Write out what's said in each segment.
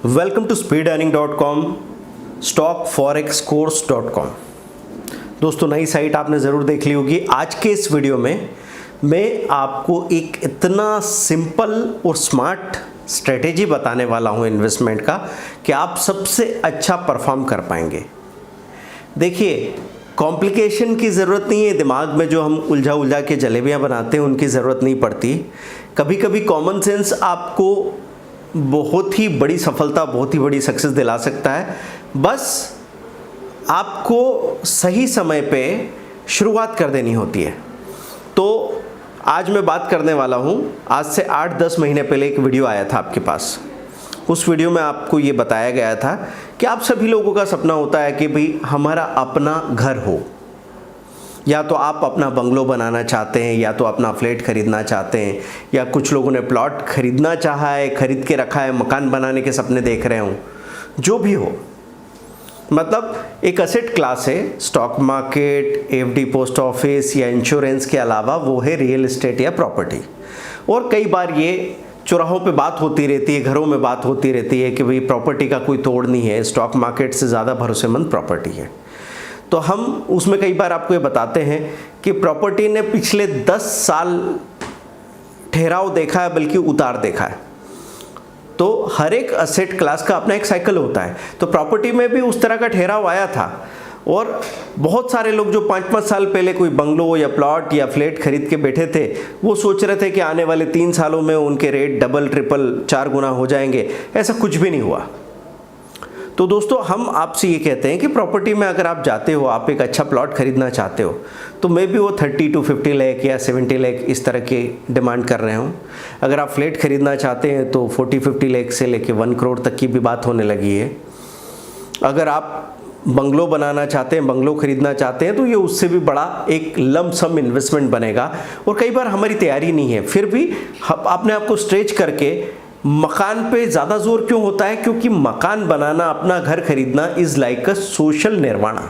Welcome to speedearning.com, stockforexcourse.com। दोस्तों, नई site आपने ज़रूर देख ली होगी। आज के इस वीडियो में मैं आपको एक इतना सिंपल और स्मार्ट स्ट्रेटेजी बताने वाला हूं इन्वेस्टमेंट का कि आप सबसे अच्छा परफॉर्म कर पाएंगे। देखिए, कॉम्प्लिकेशन की ज़रूरत नहीं है। दिमाग में जो हम उलझा के जलेबियाँ बनाते हैं उनकी ज़रूरत नहीं पड़ती। कभी कभी कॉमन सेंस आपको बहुत ही बड़ी सफलता, बहुत ही बड़ी सक्सेस दिला सकता है। बस आपको सही समय पे शुरुआत कर देनी होती है। तो आज मैं बात करने वाला हूँ, आज से 8-10 महीने पहले एक वीडियो आया था आपके पास। उस वीडियो में आपको ये बताया गया था कि आप सभी लोगों का सपना होता है कि भाई हमारा अपना घर हो, या तो आप अपना बंगलो बनाना चाहते हैं, या तो अपना फ्लैट खरीदना चाहते हैं, या कुछ लोगों ने प्लॉट खरीदना चाहा है, खरीद के रखा है, मकान बनाने के सपने देख रहे हों। जो भी हो, मतलब एक असेट क्लास है। Stock market, FD, post office या इंश्योरेंस के अलावा वो है रियल एस्टेट या प्रॉपर्टी। और कई बार ये चौराहों पे बात होती रहती है, घरों में बात होती रहती है कि भाई प्रॉपर्टी का कोई तोड़ नहीं है, स्टॉक मार्केट से ज़्यादा भरोसेमंद प्रॉपर्टी है। तो हम उसमें कई बार आपको ये बताते हैं कि प्रॉपर्टी ने पिछले 10 साल ठहराव देखा है, बल्कि उतार देखा है। तो हर एक असेट क्लास का अपना एक साइकिल होता है। तो प्रॉपर्टी में भी उस तरह का ठहराव आया था। और बहुत सारे लोग जो 5-5 साल पहले कोई बंगलो या प्लॉट या फ्लैट खरीद के बैठे थे, वो सोच रहे थे कि आने वाले 3 सालों में उनके रेट डबल, ट्रिपल, 4 गुना हो जाएंगे। ऐसा कुछ भी नहीं हुआ। तो दोस्तों, हम आपसे ये कहते हैं कि प्रॉपर्टी में अगर आप जाते हो, आप एक अच्छा प्लॉट खरीदना चाहते हो, तो मे बी वो 30 to 50 लाख या 70 लाख इस तरह के डिमांड कर रहे हों। अगर आप फ्लैट खरीदना चाहते हैं तो 40-50 लाख से लेके 1 करोड़ तक की भी बात होने लगी है। अगर आप बंगलो बनाना चाहते हैं, बंगलो खरीदना चाहते हैं, तो ये उससे भी बड़ा एक लम सम इन्वेस्टमेंट बनेगा। और कई बार हमारी तैयारी नहीं है, फिर भी अपने आप को स्ट्रेच करके मकान पे ज़्यादा जोर क्यों होता है? क्योंकि मकान बनाना, अपना घर खरीदना is like a social nirvana.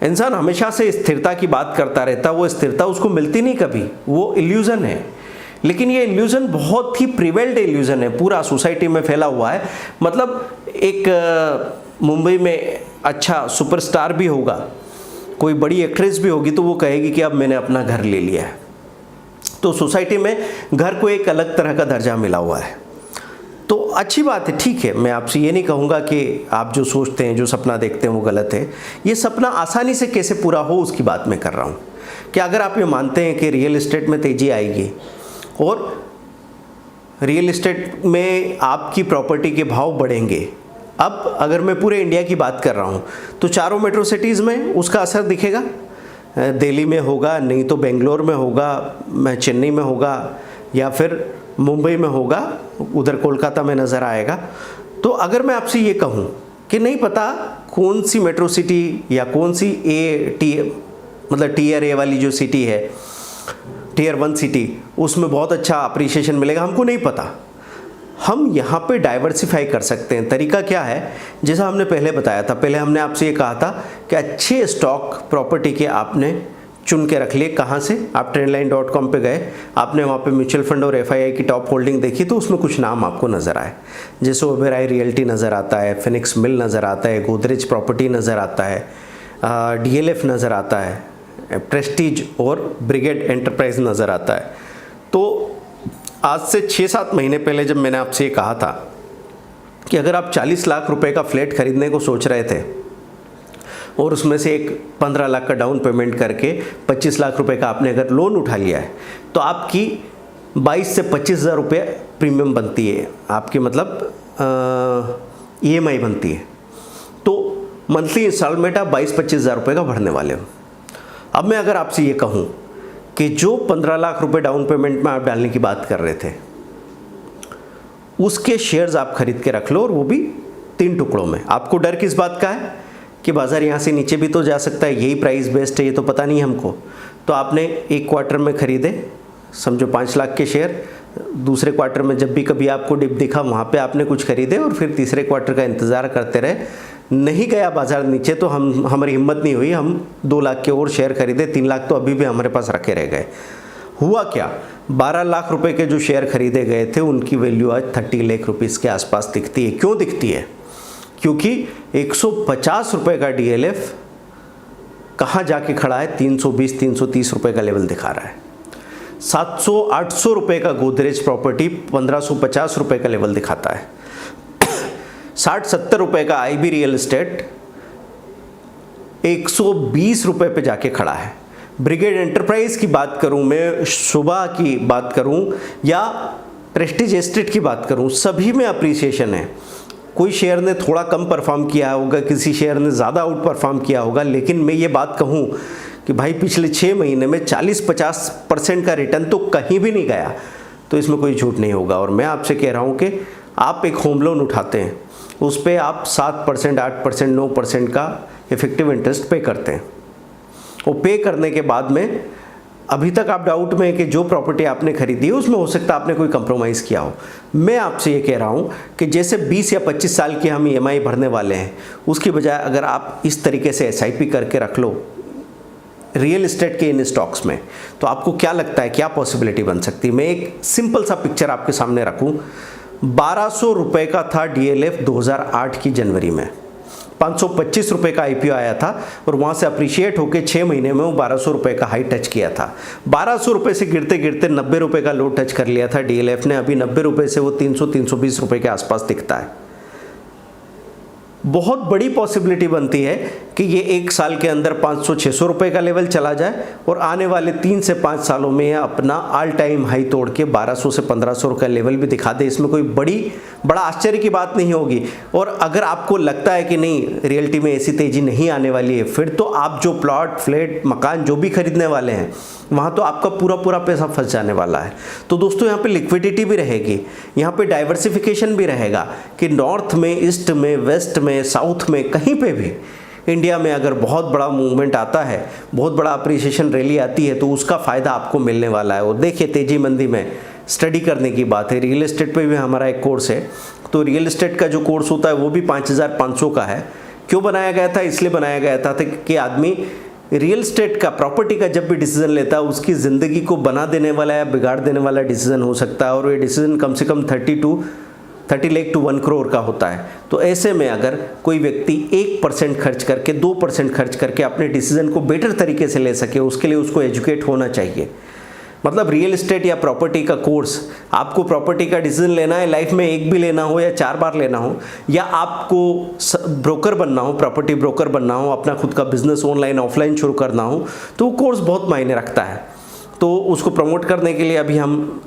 इंसान हमेशा से स्थिरता की बात करता रहता, वो स्थिरता उसको मिलती नहीं कभी, वो इल्यूज़न है। लेकिन ये इल्यूज़न बहुत ही प्रिवेल्ड इल्यूज़न है, पूरा सोसाइटी में फैला हुआ है। मतलब एक मुंबई में अच्छा सुपरस्टार भी होगा, कोई बड़ी एक्ट्रेस भी होगी, तो वो कहेगी कि अब मैंने अपना घर ले लिया है। तो सोसाइटी में घर को एक अलग तरह का दर्जा मिला हुआ है। तो अच्छी बात है, ठीक है। मैं आपसे ये नहीं कहूँगा कि आप जो सोचते हैं, जो सपना देखते हैं वो गलत है। ये सपना आसानी से कैसे पूरा हो उसकी बात मैं कर रहा हूँ। कि अगर आप ये मानते हैं कि रियल एस्टेट में तेज़ी आएगी और रियल एस्टेट में आपकी प्रॉपर्टी के भाव बढ़ेंगे। अब अगर मैं पूरे इंडिया की बात कर रहा हूँ तो चारों मेट्रो सिटीज़ में उसका असर दिखेगा। दिल्ली में होगा, नहीं तो बेंगलोर में होगा, चेन्नई में होगा, या फिर मुंबई में होगा, उधर कोलकाता में नज़र आएगा। तो अगर मैं आपसे ये कहूँ कि नहीं पता कौन सी मेट्रो सिटी या कौन सी मतलब टीयर ए वाली जो सिटी है, टीयर 1 सिटी, उसमें बहुत अच्छा अप्रिसिएशन मिलेगा, हमको नहीं पता। हम यहाँ पे डाइवर्सिफाई कर सकते हैं। तरीका क्या है? जैसा हमने पहले बताया था, पहले हमने आपसे ये कहा था कि अच्छे स्टॉक प्रॉपर्टी के आपने चुन के रख लिए। कहाँ से? आप trendline.com पे गए, आपने वहाँ पे म्यूचुअल फंड और FII की टॉप होल्डिंग देखी, तो उसमें कुछ नाम आपको नज़र आए। जैसे ओबेरॉय रियल्टी नज़र आता है, फिनिक्स मिल नज़र आता है, गोदरेज प्रॉपर्टी नज़र आता है, DLF नज़र आता है, प्रेस्टीज और ब्रिगेड एंटरप्राइज नज़र आता है। तो आज से 6-7 महीने पहले जब मैंने आपसे ये कहा था कि अगर आप 40 लाख रुपए का फ्लैट खरीदने को सोच रहे थे और उसमें से एक 15 लाख का डाउन पेमेंट करके 25 लाख रुपए का आपने अगर लोन उठा लिया है, तो आपकी 22 से 25 हज़ार रुपये प्रीमियम बनती है आपकी, मतलब EMI बनती है। तो मंथली इंस्टॉलमेंट आप 22-25 हज़ार रुपये का भरने वाले हो। अब मैं अगर आपसे ये कहूँ कि जो 15 लाख रुपए डाउन पेमेंट में आप डालने की बात कर रहे थे, उसके शेयर्स आप खरीद के रख लो, और वो भी 3 टुकड़ों में। आपको डर किस बात का है कि बाज़ार यहाँ से नीचे भी तो जा सकता है, यही प्राइस बेस्ट है, ये तो पता नहीं हमको। तो आपने एक क्वार्टर में ख़रीदे, समझो 5 लाख के शेयर। दूसरे क्वार्टर में जब भी कभी आपको डिप दिखा, वहाँ पे आपने कुछ खरीदे, और फिर तीसरे क्वार्टर का इंतज़ार करते रहे। नहीं गया बाज़ार नीचे तो हमारी हिम्मत नहीं हुई, हम 2 लाख के और शेयर खरीदे, 3 लाख तो अभी भी हमारे पास रखे रह गए। हुआ क्या, 12 लाख रुपए के जो शेयर खरीदे गए थे उनकी वैल्यू आज 30 लाख रुपीस के आसपास दिखती है। क्यों दिखती है? क्योंकि 150 रुपए का DLF कहाँ जाके खड़ा है, 320-330 रुपए का लेवल दिखा रहा है। 700-800 रुपए का गोदरेज प्रॉपर्टी 1550 रुपए का लेवल दिखाता है। 60-70 रुपए का IB रियल एस्टेट 120 रुपए पे जाके खड़ा है। ब्रिगेड एंटरप्राइज की बात करूं मैं, शुभा की बात करूं या प्रेस्टीज एस्टेट की बात करूं, सभी में अप्रिसिएशन है। कोई शेयर ने थोड़ा कम परफॉर्म किया होगा, किसी शेयर ने ज़्यादा आउट परफॉर्म किया होगा, लेकिन मैं ये बात कहूं कि भाई पिछले 6 महीने में 40-50% का रिटर्न तो कहीं भी नहीं गया, तो इसमें कोई झूठ नहीं होगा। और मैं आपसे कह रहा हूं कि आप एक होम लोन उठाते हैं, उस पर आप 7%, 8%, 9% का इफेक्टिव इंटरेस्ट पे करते हैं। वो पे करने के बाद में अभी तक आप डाउट में है कि जो प्रॉपर्टी आपने खरीदी है उसमें हो सकता है आपने कोई कंप्रोमाइज़ किया हो। मैं आपसे ये कह रहा हूँ कि जैसे 20 या 25 साल की हम EMI भरने वाले हैं, उसकी बजाय अगर आप इस तरीके से SIP करके रख लो रियल एस्टेट के इन स्टॉक्स में, तो आपको क्या लगता है क्या पॉसिबिलिटी बन सकती है? मैं एक सिंपल सा पिक्चर आपके सामने रखूँ। 1200 रुपये का था DLF 2008 की जनवरी में, 525 रुपये का IPO आया था और वहाँ से अप्रिशिएट होकर 6 महीने में वो 1200 रुपये का हाई टच किया था। 1200 रुपये से गिरते गिरते 90 रुपये का लो टच कर लिया था DLF ने। अभी 90 रुपये से वो 300-320 रुपये के आसपास दिखता है। बहुत बड़ी पॉसिबिलिटी बनती है कि ये 1 साल के अंदर 500-600 रुपये का लेवल चला जाए और आने वाले 3 से 5 सालों में यह अपना ऑल टाइम हाई तोड़ के 1200 से 1500 का लेवल भी दिखा दे। इसमें कोई बड़ा आश्चर्य की बात नहीं होगी। और अगर आपको लगता है कि नहीं रियल्टी में ऐसी तेज़ी नहीं आने वाली है, फिर तो आप जो प्लॉट, फ्लैट, मकान जो भी खरीदने वाले हैं वहाँ तो आपका पूरा पैसा फंस जाने वाला है। तो दोस्तों यहाँ पे लिक्विडिटी भी रहेगी, यहाँ पे डाइवर्सिफिकेशन भी रहेगा कि नॉर्थ में, ईस्ट में, वेस्ट में, साउथ में, कहीं पे भी इंडिया में अगर बहुत बड़ा मूवमेंट आता है, बहुत बड़ा अप्रिसिएशन रैली आती है, तो उसका फ़ायदा आपको मिलने वाला है। और देखिए तेज़ी मंदी में स्टडी करने की बात है। रियल एस्टेट पे भी हमारा एक कोर्स है, तो रियल एस्टेट का जो कोर्स होता है वो भी 5500 का है। क्यों बनाया गया था? इसलिए बनाया गया था कि आदमी रियल एस्टेट का, प्रॉपर्टी का जब भी डिसीजन लेता है उसकी ज़िंदगी को बना देने वाला या बिगाड़ देने वाला डिसीजन हो सकता है, और ये डिसीजन कम से कम 30 लाख टू 1 करोड़ का होता है। तो ऐसे में अगर कोई व्यक्ति 1% खर्च करके, 2% खर्च करके अपने डिसीजन को बेटर तरीके से ले सके, उसके लिए उसको एजुकेट होना चाहिए। मतलब रियल एस्टेट या प्रॉपर्टी का कोर्स, आपको प्रॉपर्टी का डिसीजन लेना है, लाइफ में एक भी लेना हो या 4 बार लेना हो, या आपको ब्रोकर बनना हो, प्रॉपर्टी ब्रोकर बनना हो, अपना खुद का बिजनेस ऑनलाइन ऑफलाइन शुरू करना हो, तो वो कोर्स बहुत मायने रखता है। तो उसको प्रमोट करने के लिए अभी हम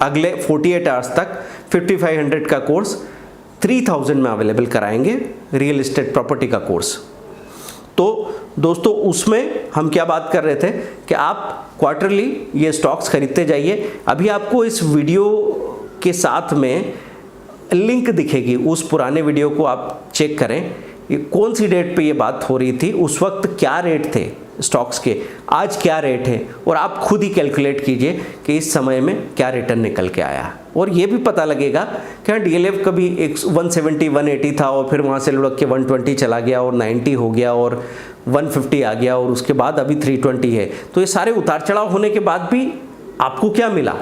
अगले 48 आवर्स तक 5500 का कोर्स 3000 में अवेलेबल कराएंगे, रियल एस्टेट प्रॉपर्टी का कोर्स। तो दोस्तों उसमें हम क्या बात कर रहे थे कि आप क्वार्टरली ये स्टॉक्स खरीदते जाइए। अभी आपको इस वीडियो के साथ में लिंक दिखेगी, उस पुराने वीडियो को आप चेक करें। ये कौन सी डेट पे ये बात हो रही थी, उस वक्त क्या रेट थे स्टॉक्स के, आज क्या रेट है, और आप खुद ही कैलकुलेट कीजिए कि इस समय में क्या रिटर्न निकल के आया। और ये भी पता लगेगा कि DLF कभी 170, 180 था और फिर वहाँ से लुढ़क के 120 चला गया और 90 हो गया और 150 आ गया और उसके बाद अभी 320 है। तो ये सारे उतार चढ़ाव होने के बाद भी आपको क्या मिला,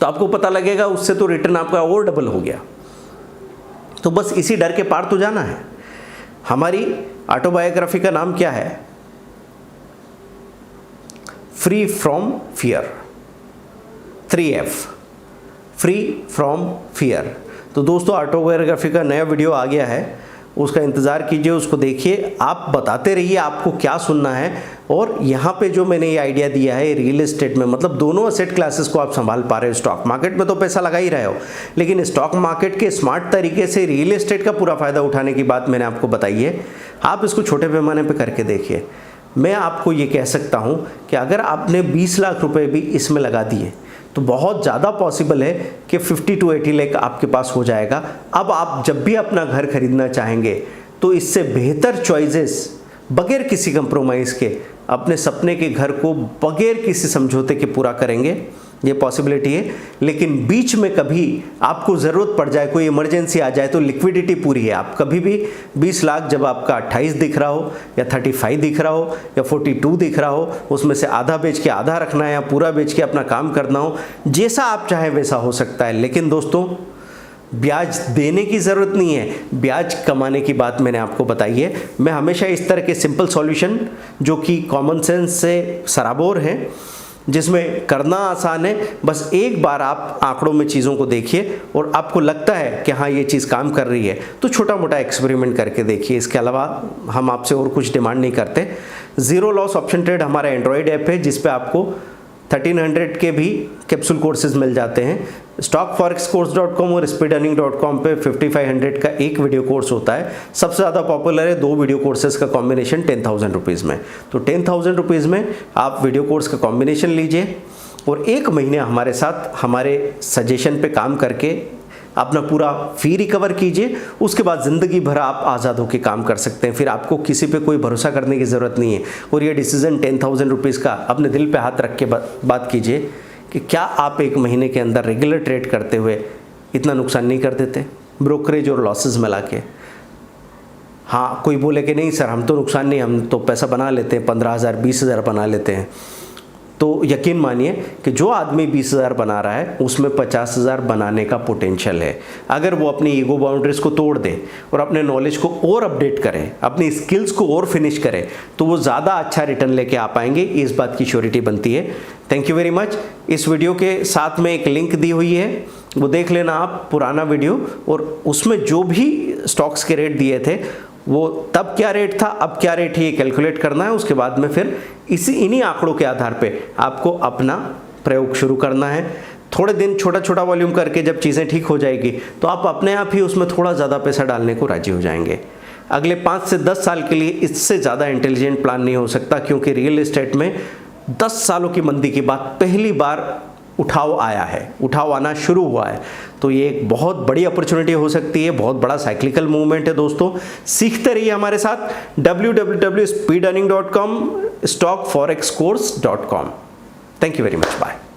तो आपको पता लगेगा उससे तो रिटर्न आपका और डबल हो गया। तो बस इसी डर के पार तो जाना है। हमारी ऑटोबायोग्राफी का नाम क्या है? Free from fear, 3F, free from fear. तो दोस्तों ऑटोबायोग्राफी का नया वीडियो आ गया है, उसका इंतज़ार कीजिए, उसको देखिए, आप बताते रहिए आपको क्या सुनना है। और यहाँ पे जो मैंने ये आइडिया दिया है रियल एस्टेट में, मतलब दोनों असेट क्लासेस को आप संभाल पा रहे हो। स्टॉक मार्केट में तो पैसा लगा ही रहे हो, लेकिन स्टॉक मार्केट के स्मार्ट तरीके से रियल एस्टेट का पूरा फ़ायदा उठाने की बात मैंने आपको बताई है। आप इसको छोटे पैमाने पर करके देखिए। मैं आपको ये कह सकता हूँ कि अगर आपने 20 लाख रुपए भी इसमें लगा दिए तो बहुत ज़्यादा पॉसिबल है कि 50 to 80 लाख आपके पास हो जाएगा। अब आप जब भी अपना घर खरीदना चाहेंगे तो इससे बेहतर चॉइसेस, बगैर किसी कंप्रोमाइज़ के अपने सपने के घर को बगैर किसी समझौते के पूरा करेंगे। ये पॉसिबिलिटी है। लेकिन बीच में कभी आपको ज़रूरत पड़ जाए, कोई इमरजेंसी आ जाए, तो लिक्विडिटी पूरी है। आप कभी भी 20 लाख जब आपका 28 दिख रहा हो या 35 दिख रहा हो या 42 दिख रहा हो, उसमें से आधा बेच के आधा रखना है या पूरा बेच के अपना काम करना हो, जैसा आप चाहें वैसा हो सकता है। लेकिन दोस्तों, ब्याज देने की ज़रूरत नहीं है, ब्याज कमाने की बात मैंने आपको बताई है। मैं हमेशा इस तरह के सिंपल सॉल्यूशन जो कि कॉमन सेंस से सराबोर हैं, जिसमें करना आसान है, बस एक बार आप आंकड़ों में चीज़ों को देखिए और आपको लगता है कि हाँ ये चीज़ काम कर रही है, तो छोटा मोटा एक्सपेरिमेंट करके देखिए। इसके अलावा हम आपसे और कुछ डिमांड नहीं करते। ज़ीरो लॉस ऑप्शन ट्रेड हमारा एंड्रॉयड ऐप है, जिस पे आपको 1300 के भी कैप्सूल कोर्सेज मिल जाते हैं। stockforexcourse.com और speedearning.com पे 5500 का एक वीडियो कोर्स होता है। सबसे ज़्यादा पॉपुलर है 2 वीडियो कोर्सेज का कॉम्बिनेशन 10,000 रुपीज़ में। तो 10,000 रुपीज़ में आप वीडियो कोर्स का कॉम्बिनेशन लीजिए और 1 महीने हमारे साथ हमारे सजेशन पे काम करके अपना पूरा फी रिकवर कीजिए। उसके बाद ज़िंदगी भर आप आज़ाद होकर काम कर सकते हैं। फिर आपको किसी पे कोई भरोसा करने की ज़रूरत नहीं है। और ये डिसीज़न 10,000 रुपीज़ का अपने दिल पे हाथ रख के बात कीजिए कि क्या आप 1 महीने के अंदर रेगुलर ट्रेड करते हुए इतना नुकसान नहीं कर देते, ब्रोकरेज और लॉसेस मिला के। हाँ, कोई बोले कि नहीं सर हम तो नुकसान नहीं, हम तो पैसा बना लेते हैं, 15,000 20,000 बना लेते हैं। तो यकीन मानिए कि जो आदमी 20,000 बना रहा है उसमें 50,000 बनाने का पोटेंशियल है। अगर वो अपनी ईगो बाउंड्रीज को तोड़ दे और अपने नॉलेज को और अपडेट करे, अपनी स्किल्स को और फिनिश करे, तो वो ज़्यादा अच्छा रिटर्न लेके आ पाएंगे। इस बात की श्योरिटी बनती है। Thank you very much. इस वीडियो के साथ में एक लिंक दी हुई है, वो देख लेना आप, पुराना वीडियो, और उसमें जो भी स्टॉक्स के रेट दिए थे वो तब क्या रेट था, अब क्या रेट है, ये कैलकुलेट करना है। उसके बाद में फिर इन्हीं आंकड़ों के आधार पे आपको अपना प्रयोग शुरू करना है। थोड़े दिन छोटा छोटा वॉल्यूम करके जब चीज़ें ठीक हो जाएगी तो आप अपने आप ही उसमें थोड़ा ज़्यादा पैसा डालने को राजी हो जाएंगे। अगले 5 से 10 साल के लिए इससे ज़्यादा इंटेलिजेंट प्लान नहीं हो सकता, क्योंकि रियल एस्टेट में 10 सालों की मंदी के बाद पहली बार उठाव आया है, उठाव आना शुरू हुआ है। तो ये एक बहुत बड़ी अपॉर्चुनिटी हो सकती है, बहुत बड़ा साइक्लिकल मूवमेंट है दोस्तों। सीखते रहिए हमारे साथ। www.speedearning.com, stockforexcourse.com। Thank you very much, bye.